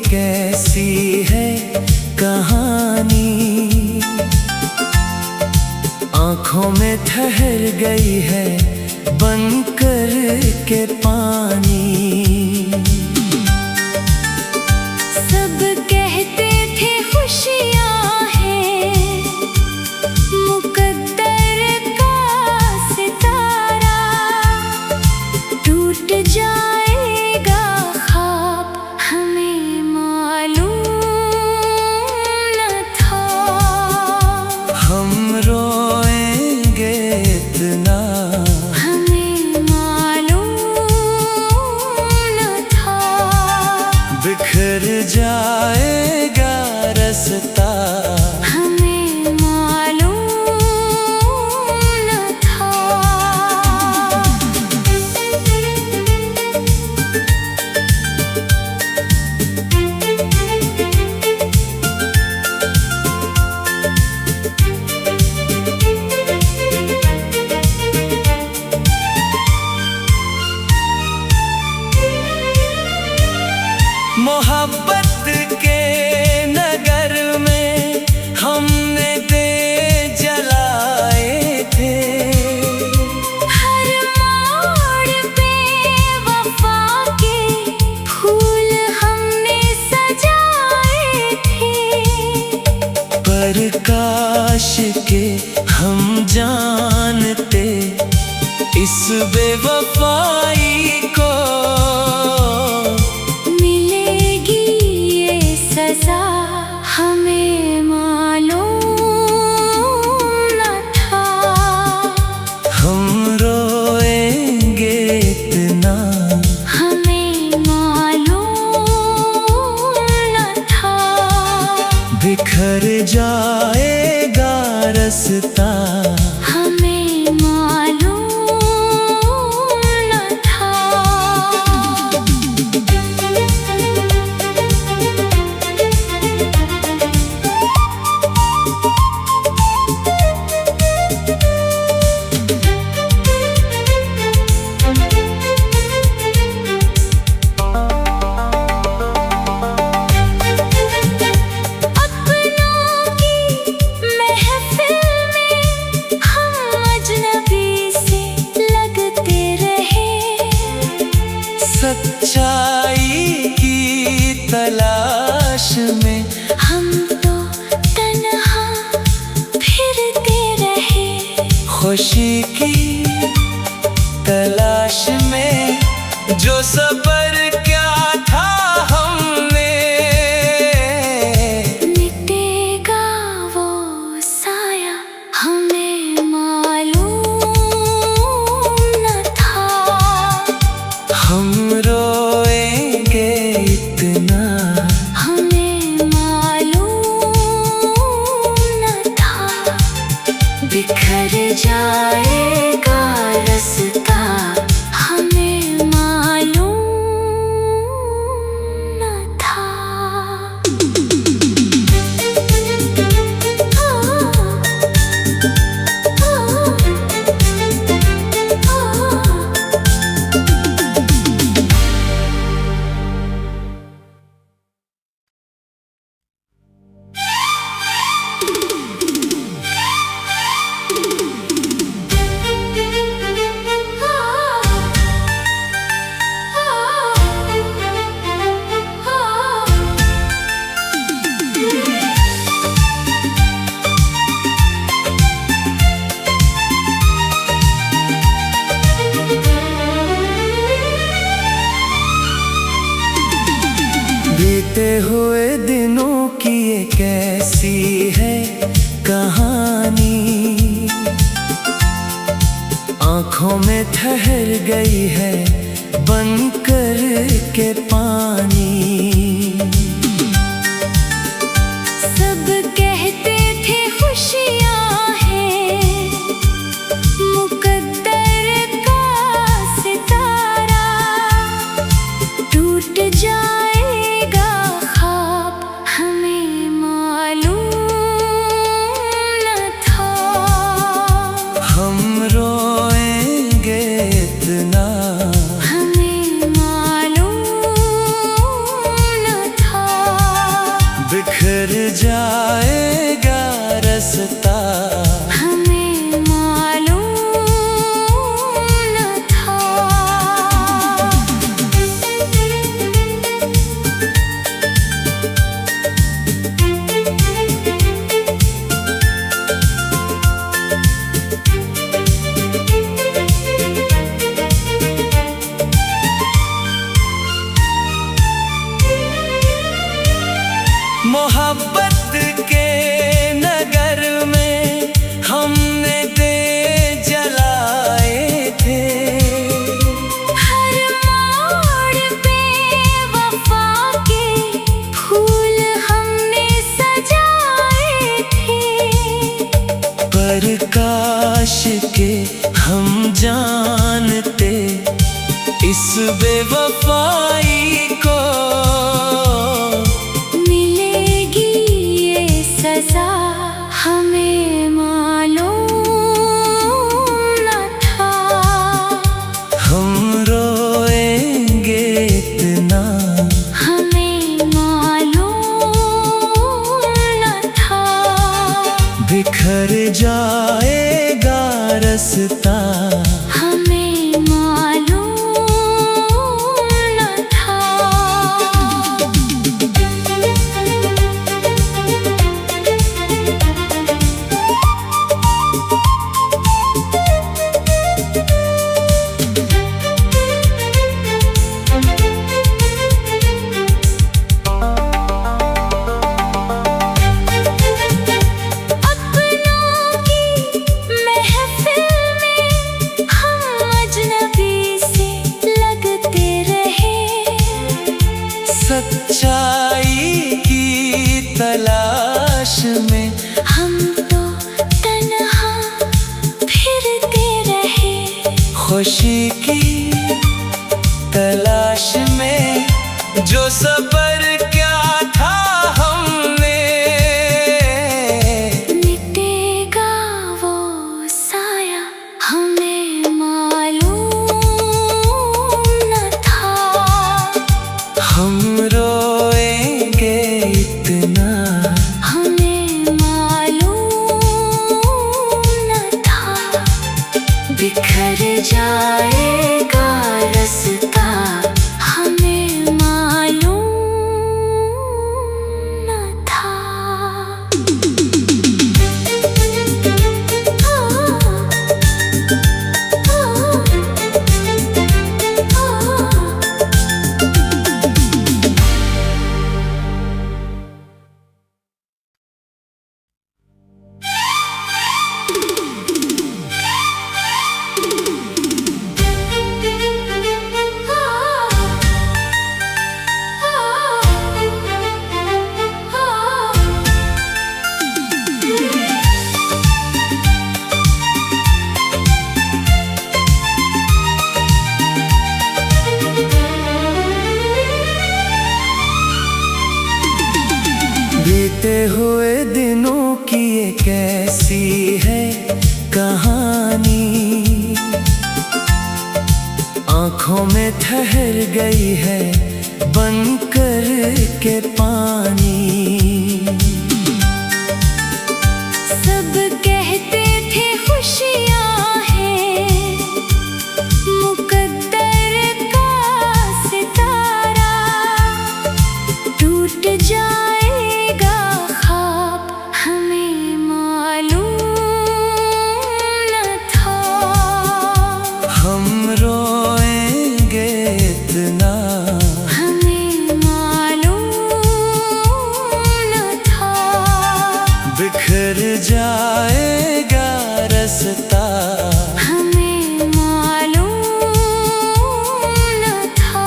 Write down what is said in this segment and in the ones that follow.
कैसी है कहानी, आँखों में ठहर गई है बनकर के पानी। सब कहते थे खुशियाँ हैं, मुकद्दर का सितारा टूट जाएगा ख्वाब, हमें मालूम न था। हम रोएंगे इतना, हमें मालूम न था। बिखर जाएगा रास्ता, हमें मालूम न था। मोहब्बत के नगर में हमने दे जलाए थे। हर मोड़ पे वफा के फूल हमने सजाए थे। पर काश के हम जानते इस बेवफाई को, मिलेगी ये सजा, हमें मालूम न था। हम रोएंगे इतना, हमें मालूम न था। बिखर जाएगा रास्ता, हमें मालूम न था। अपनों की महफिल में हम अजनबी से लगते रहे। सच्चाई की तलाश में हम तो तन्हा फिरते रहे। खुशी की तलाश में जो सबर क्या था हमने, मिटेगा वो साया, हमें मालूम न था। हम रोएंगे इतना, हमें मालूम न था। बिखर जाएगा रास्ता, हमें मालूम न था। बीते हुए दिनों की ये कैसी है कहानी, आँखों में ठहर गई है बनकर के पानी। सब कहते थे खुशियाँ हैं, मुकद्दर का सितारा टूट जाएगा ख्वाब, हमें मालूम न था। हम रोएंगे इतना, हमें मालूम न था। मोहब्बत के नगर में हमने दे जलाए थे। हर मोड़ पे वफा के फूल हमने सजाए थे। पर काश के हम जानते इस बेवफाई को मिलेगी ये सजा, हमें मालूम न था। हम रोएंगे इतना, हमें मालूम न था। बिखर जाएगा रास्ता, हमें मालूम न था। अपनों की महफिल में हम अजनबी से लगते रहे। सच्चाई की तलाश में हम तो तन्हा फिरते रहे। खुशी की तलाश में जो सबर क्या था हमने। मिटेगा वो साया, हमें मालूम न था। हम रोएंगे इतना, हमें मालूम न था। बिखर जाएगा रास्ता, हमें मालूम न था। बीते हुए दिनों की ये कैसी है कहानी। आँखों में ठहर गई है बनकर के पानी। सब कहते थे खुशियाँ हैं, मुकद्दर का सितारा टूट जाएगा ख्वाब, हमें मालूम न था। हम रोएंगे इतना, हमें मालूम न था। बिखर जाएगा रास्ता, हमें मालूम न था।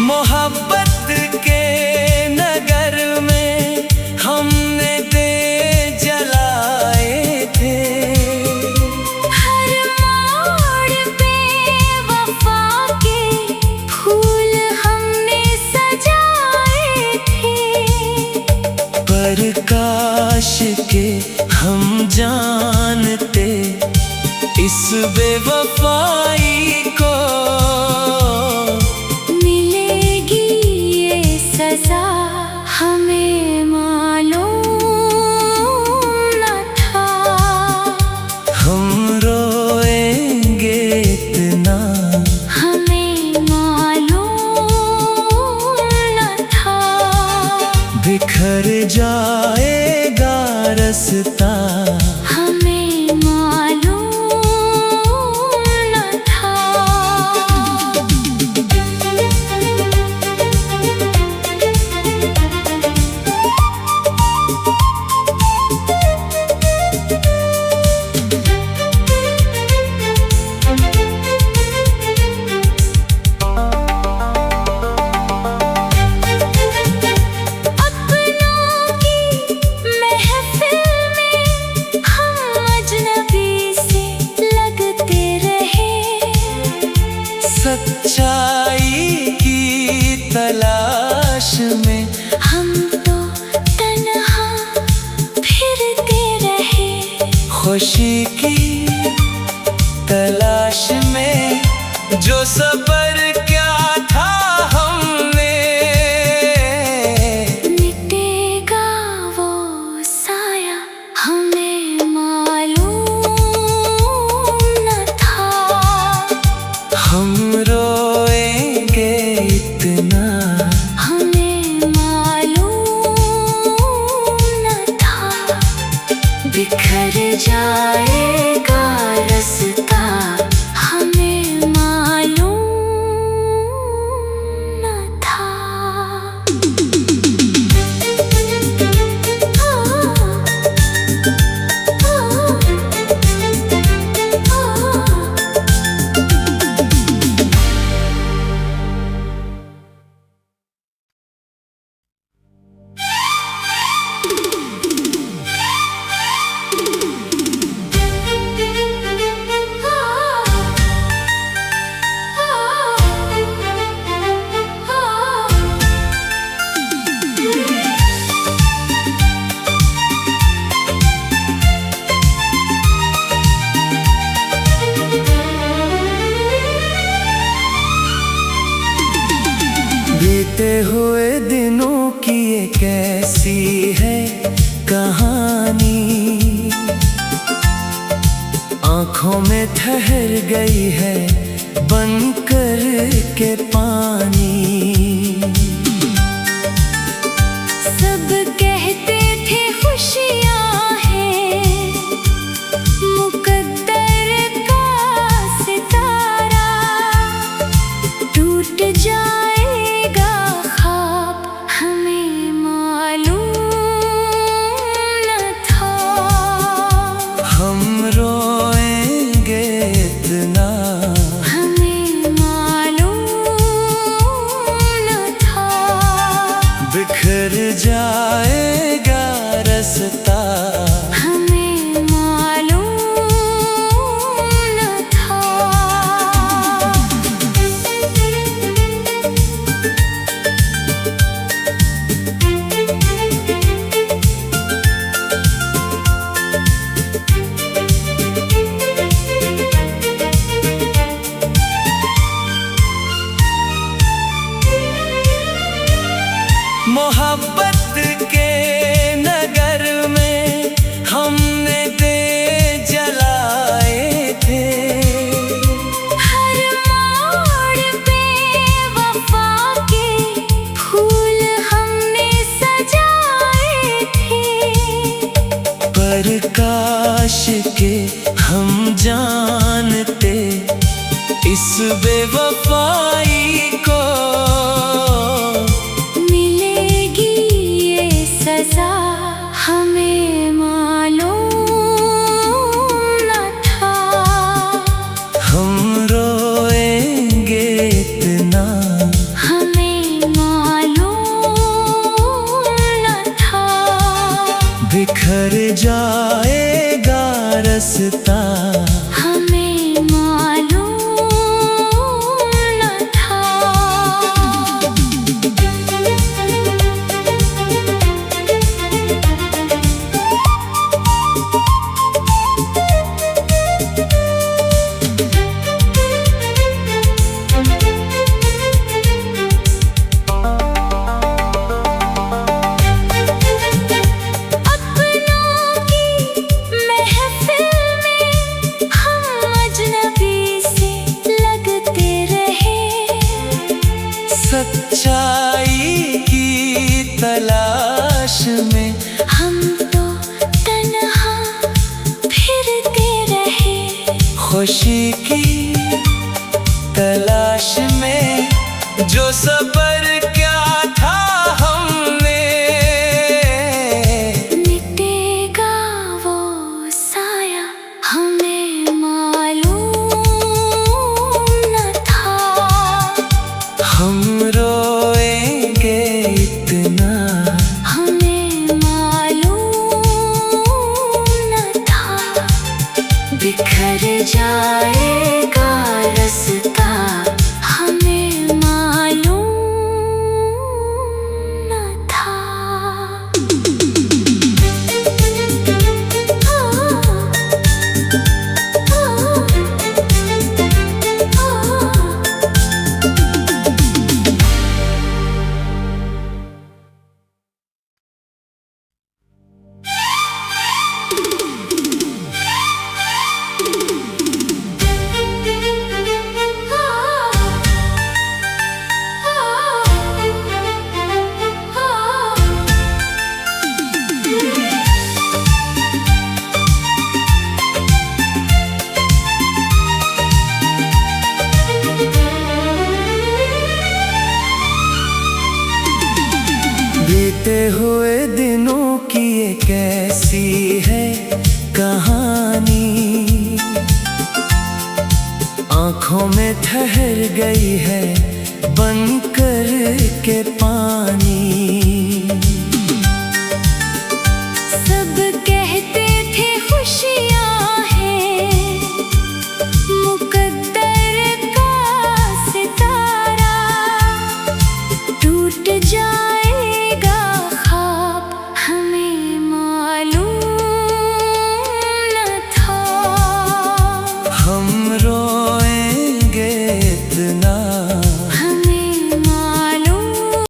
मोहब्बत के नगर में हमने दे जलाए थे। हर मोड़ पे वफा के फूल हमने सजाए थे। पर काश के हम जानते इस बेवफाई को मिलेगी ये सजा, हमें मालूम न था। हम रोएंगे इतना, हमें खुशी की तलाश में जो सफर क्या था हमने, मिटेगा वो साया हमें मालूम न था। हम रोएंगे इतना हमें मालूम न था। बिखर जाएगा रास्ता हमें मालूम न था। बीते हुए दिनों की ये कैसी है कहानी, आंखों में ठहर गई है बनकर के पानी। सब कहते थे खुशियाँ हैं मुकद्दर का सितारा, टूट जाएगा ख्वाब हमें मालूम न था। हम रोएंगे इतना हमें मालूम न था। बिखर जाएगा रास्ता हमें मालूम न था। मोहब्बत के नगर में हमने दे जलाए थे, हर मोड़ पे वफा के फूल हमने सजाए थे। पर काश के हम जानते इस बेवफाई को, मिलेगी ये सजा हमें मालूम न था। हम रोएंगे इतना हमें मालूम न था। बिखर जाएगा रास्ता हमें मालूम न था। अपनों की महफिल में हम अजनबी से लगते रहे, सच्चाई की तलाश में हम तो तन्हा फिरते रहे। खुशी की तलाश में जो सफर क्या था हमने, मिटेगा वो साया हमें मालूम न था। हम रोएंगे इतना हमें मालूम न था। बिखर जाएगा रास्ता हमें मालूम दिनों की ये कैसी है कहानी, आंखों में ठहर गई है बनकर के पानी।